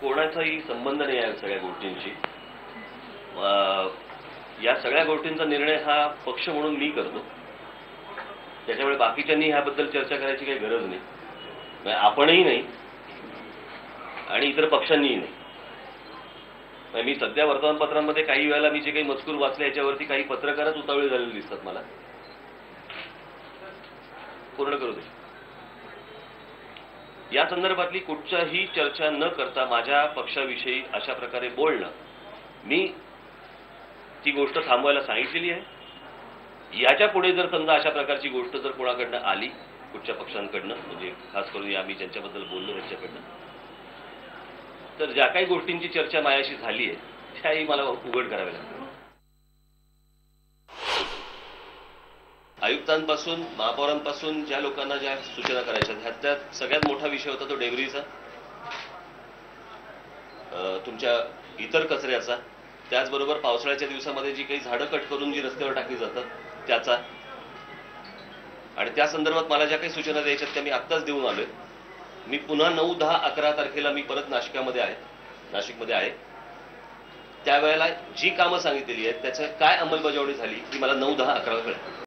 कोणाचाही संबंध नाही आहे सगळ्या गोष्टींशी. या सगळ्या गोष्टींचा निर्णय हा पक्ष म्हणून मी करतो. त्याच्यामुळे बाकीच्यांनी ह्याबद्दल चर्चा करायची काही गरज नाही. म्हणजे आपणही नाही आणि इतर पक्षांनीही नाही. मी सध्या वर्तमानपत्रांमध्ये काही वेळेला मी जे काही मजकूर वाचले याच्यावरती काही पत्रकारच उतावळे झालेले दिसतात मला. पूर्ण करू दे. या संदर्भातली कुठच्याही चर्चा न करता माझ्या पक्षाविषयी अशा प्रकारे बोलणं, मी ती गोष्ट थांबवायला सांगितलेली आहे. याच्या पुढे जर समजा अशा प्रकारची गोष्ट जर कोणाकडनं आली, कुठच्या पक्षांकडनं, म्हणजे खास करून आम्ही ज्यांच्याबद्दल बोललो त्यांच्याकडनं, तर ज्या काही गोष्टींची चर्चा माझ्याशी झाली आहे त्याही मला उघड कराव्या लागतात. आयुक्तांपासून महापौरांपासून ज्या लोकांना ज्या सूचना करायच्या त्यात सगळ्यात मोठा विषय होता तो डेव्हरीचा, तुमच्या इतर कचऱ्याचा, त्याचबरोबर पावसाळ्याच्या दिवसामध्ये जी काही झाडं कट करून जी रस्त्यावर टाकली जातात त्याचा. आणि त्या संदर्भात मला ज्या काही सूचना द्यायच्यात त्या मी आत्ताच देऊन आलोय. मी पुन्हा 9, 10, 11 तारखेला मी परत नाशिकमध्ये आहे. त्यावेळेला जी कामं सांगितलेली आहेत त्याच्या काय अंमलबजावणी झाली ती मला 9, 10, 11 कळेल.